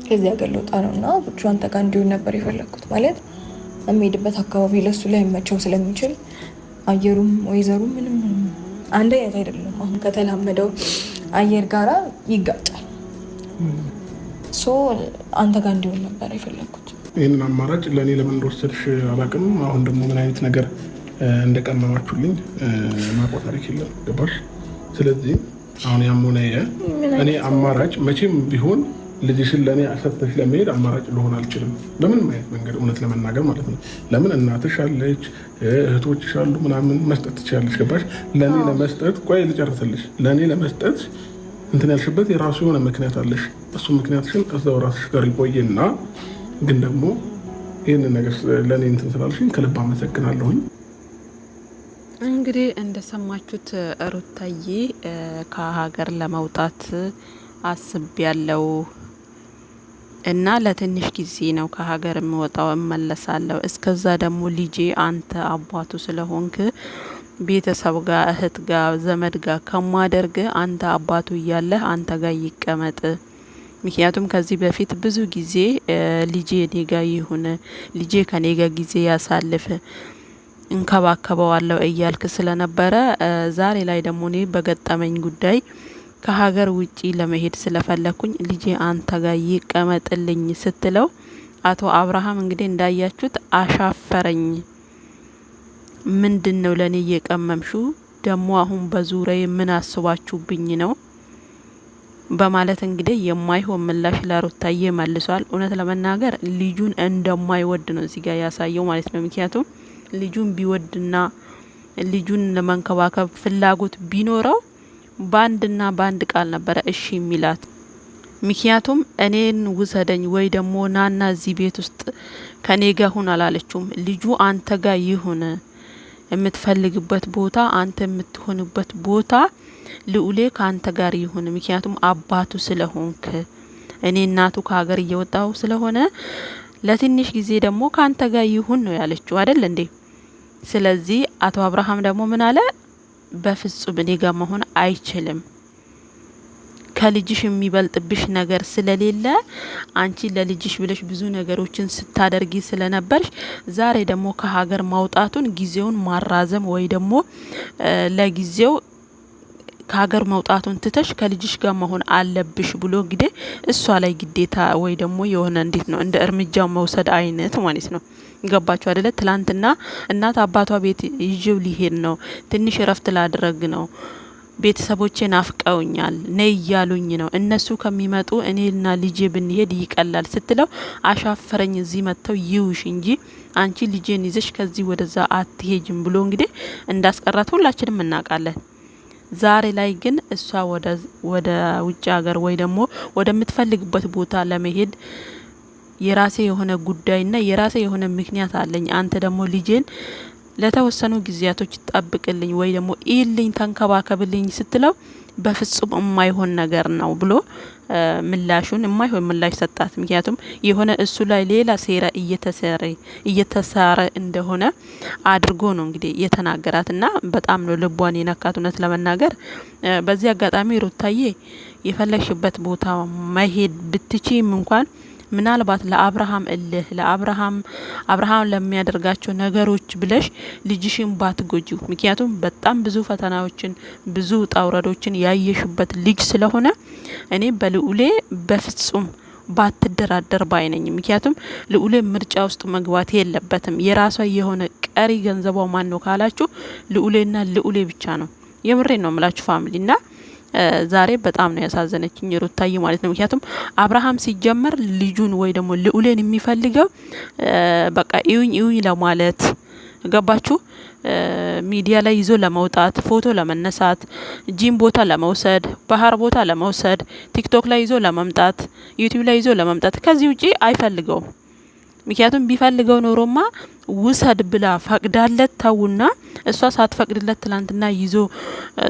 ከዚህ ሀገር ልወጣ ነውና ብቻ አንተ ጋር እንዲሆን ነበር የፈለኩት። ማለት የሚሄድበት አካባቢ ለሱ ላይ መቸው ስለሚችል አየሩም ወይዘሩ ምንም አንድ አይነት አይደለም። አሁን ከተላመደው አየር ጋራ ይጋጫል። ሶ አንተ ጋር እንዲሆን ነበር የፈለኩት። ይህንን አማራጭ ለእኔ ለምን እንደወሰድሽ አላውቅም። አሁን ደግሞ ምን አይነት ነገር እንደቀመማችሁልኝ ማቆጣሪክ የለም። ገባሽ? ስለዚህ አሁን ያም ሆነ እኔ አማራጭ መቼም ቢሆን ልጅሽን ለእኔ ሰጥተሽ ለመሄድ አማራጭ ልሆን አልችልም፣ በምንም አይነት መንገድ እውነት ለመናገር ማለት ነው። ለምን እናትሽ አለች፣ እህቶችሽ አሉ፣ ምናምን መስጠት ትችላለሽ። ገባሽ? ለእኔ ለመስጠት ቆይ ልጨርስልሽ። ለእኔ ለመስጠት እንትን ያልሽበት የራሱ የሆነ ምክንያት አለሽ። እሱ ምክንያትሽን እዛው ራስሽ ጋር ይቆይና ግን ደግሞ ይህንን ነገር ለእኔ እንትን ስላልሽኝ ከልብ አመሰግናለሁኝ። እንግዲህ እንደሰማችሁት ሩታዬ ከሀገር ለመውጣት አስቤያለሁ እና ለትንሽ ጊዜ ነው ከሀገር የምወጣው፣ እመለሳለሁ። እስከዛ ደግሞ ልጄ አንተ አባቱ ስለሆንክ ቤተሰብ ጋር እህት ጋር ዘመድ ጋር ከማደርግ አንተ አባቱ እያለህ አንተ ጋር ይቀመጥ። ምክንያቱም ከዚህ በፊት ብዙ ጊዜ ልጄ እኔ ጋ ይሁን፣ ልጄ ከኔ ጋ ጊዜ ያሳልፍ፣ እንከባከበዋለሁ እያልክ ስለነበረ ዛሬ ላይ ደግሞ እኔ በገጠመኝ ጉዳይ ከሀገር ውጪ ለመሄድ ስለፈለኩኝ ልጄ አንተ ጋር ይቀመጥልኝ ስትለው አቶ አብርሃም እንግዲህ እንዳያችሁት አሻፈረኝ። ምንድነው ለኔ እየቀመምሹ ደግሞ አሁን በዙሪያዬ ምን አስባችሁብኝ ነው በማለት እንግዲህ የማይሆን ምላሽ ለሩታዬ መልሷል። እውነት ለመናገር ልጁን እንደማይወድ ነው እዚህ ጋር ያሳየው ማለት ነው። ምክንያቱም ልጁን ቢወድና ልጁን ለመንከባከብ ፍላጎት ቢኖረው ባንድና ባንድ ቃል ነበረ እሺ የሚላት። ምክንያቱም እኔን ውሰደኝ ወይ ደግሞ ናና እዚህ ቤት ውስጥ ከኔ ጋር ሁን አላለችውም። ልጁ አንተ ጋር ይሁን፣ የምትፈልግበት ቦታ አንተ የምትሆንበት ቦታ ልዑሌ ካንተ ጋር ይሁን፣ ምክንያቱም አባቱ ስለሆንክ እኔ እናቱ ከሀገር እየወጣው ስለሆነ ለትንሽ ጊዜ ደግሞ ካንተ ጋር ይሁን ነው ያለችው አይደል እንዴ? ስለዚህ አቶ አብርሃም ደግሞ ምን አለ? በፍጹም እኔ ጋር መሆን አይችልም፣ ከልጅሽ የሚበልጥብሽ ነገር ስለሌለ አንቺ ለልጅሽ ብለሽ ብዙ ነገሮችን ስታደርጊ ስለነበርሽ ዛሬ ደግሞ ከሀገር ማውጣቱን ጊዜውን ማራዘም ወይ ደግሞ ለጊዜው ከሀገር መውጣቱን ትተሽ ከልጅሽ ጋር መሆን አለብሽ ብሎ እንግዲህ እሷ ላይ ግዴታ ወይ ደግሞ የሆነ እንዴት ነው እንደ እርምጃ መውሰድ አይነት ማለት ነው። ገባችሁ አይደለ? ትላንትና እናት አባቷ ቤት ይዤው ሊሄድ ነው፣ ትንሽ እረፍት ላድረግ ነው፣ ቤተሰቦቼ ናፍቀውኛል ነይ እያሉኝ ነው፣ እነሱ ከሚመጡ እኔና ልጄ ብንሄድ ይቀላል ስትለው አሻፈረኝ፣ እዚህ መጥተው ይውሽ እንጂ አንቺ ልጄን ይዘሽ ከዚህ ወደዛ አትሄጅም ብሎ እንግዲህ እንዳስቀራት ሁላችንም እናውቃለን። ዛሬ ላይ ግን እሷ ወደ ውጭ ሀገር ወይ ደግሞ ወደምትፈልግበት ቦታ ለመሄድ የራሴ የሆነ ጉዳይና የራሴ የሆነ ምክንያት አለኝ፣ አንተ ደግሞ ልጄን ለተወሰኑ ጊዜያቶች ጠብቅልኝ ወይ ደግሞ ኢልኝ ተንከባከብልኝ ስትለው በፍጹም የማይሆን ነገር ነው ብሎ ምላሹን የማይሆን ምላሽ ሰጣት። ምክንያቱም የሆነ እሱ ላይ ሌላ ሴራ እየተሰራ እንደሆነ አድርጎ ነው እንግዲህ የተናገራትና በጣም ነው ልቧን የነካት። እውነት ለመናገር በዚህ አጋጣሚ ሩታዬ የፈለግሽበት ቦታ መሄድ ብትችይም እንኳን ምናልባት ለአብርሃም እልህ ለአብርሃም ለሚያደርጋቸው ነገሮች ብለሽ ልጅሽን ባትጎጂው። ምክንያቱም በጣም ብዙ ፈተናዎችን ብዙ ጣውረዶችን ያየሽበት ልጅ ስለሆነ እኔ በልዑሌ በፍጹም ባትደራደር ባይነኝ። ምክንያቱም ልዑሌ ምርጫ ውስጥ መግባት የለበትም። የራሷ የሆነ ቀሪ ገንዘቧ ማን ነው ካላችሁ ልዑሌና ልዑሌ ብቻ ነው። የምሬን ነው ምላችሁ ፋሚሊና ዛሬ በጣም ነው ያሳዘነችኝ ሩታዬ ማለት ነው። ምክንያቱም አብርሃም ሲጀመር ልጁን ወይ ደግሞ ልዑሌን የሚፈልገው በቃ ኢዩኝ ለማለት ገባችሁ? ሚዲያ ላይ ይዞ ለመውጣት፣ ፎቶ ለመነሳት፣ ጂም ቦታ ለመውሰድ፣ ባህር ቦታ ለመውሰድ፣ ቲክቶክ ላይ ይዞ ለመምጣት፣ ዩቲዩብ ላይ ይዞ ለመምጣት ከዚህ ውጪ አይፈልገውም። ምክንያቱም ቢፈልገው ኖሮማ ውሰድ ብላ ፈቅዳለት ተውና እሷ ሳትፈቅድለት ትላንትና ይዞ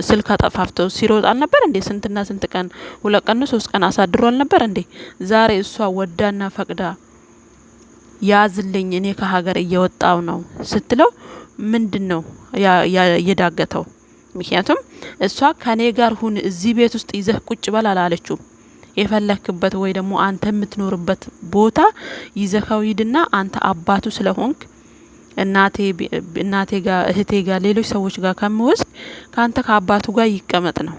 ስልክ አጠፋፍተው ሲሮጥ አልነበር እንዴ? ስንትና ስንት ቀን 2 ቀን 3 ቀን አሳድሮ አልነበር እንዴ? ዛሬ እሷ ወዳና ፈቅዳ ያዝልኝ እኔ ከሀገር እየወጣው ነው ስትለው ምንድነው የዳገተው? ምክንያቱም እሷ ከኔ ጋር ሁን እዚህ ቤት ውስጥ ይዘህ ቁጭ በል አላለችው። የፈለክበት ወይ ደግሞ አንተ የምትኖርበት ቦታ ይዘኸው ሂድና አንተ አባቱ ስለሆንክ እናቴ ጋር እህቴ ጋር ሌሎች ሰዎች ጋር ከምወስድ ካንተ ከአባቱ ጋር ይቀመጥ ነው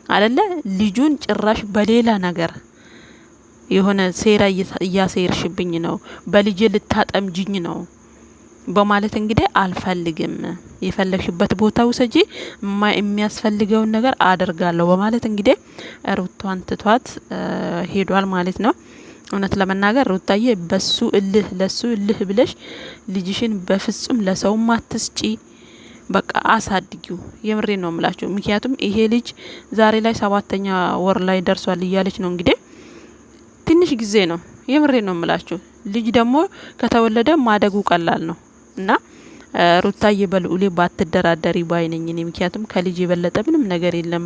አይደለ? ልጁን ጭራሽ በሌላ ነገር የሆነ ሴራ እያሴርሽብኝ ነው፣ በልጄ ልታጠምጅኝ ነው በማለት እንግዲህ አልፈልግም፣ የፈለግሽበት ቦታ ውሰጂ፣ የሚያስፈልገውን ነገር አደርጋለሁ በማለት እንግዲህ ሩታን ትቷት ሄዷል ማለት ነው። እውነት ለመናገር ሩታዬ በሱ እልህ ለሱ እልህ ብለሽ ልጅሽን በፍጹም ለሰው ማትስጪ፣ በቃ አሳድጊው። የምሬ ነው ምላችሁ። ምክንያቱም ይሄ ልጅ ዛሬ ላይ 7ኛ ወር ላይ ደርሷል እያለች ነው እንግዲህ ትንሽ ጊዜ ነው። የምሬ ነው ምላችሁ። ልጅ ደግሞ ከተወለደ ማደጉ ቀላል ነው እና ሩታዬ በልዑሌ ባትደራደሪ ባይነኝ እኔ። ምክንያቱም ከልጅ የበለጠ ምንም ነገር የለም።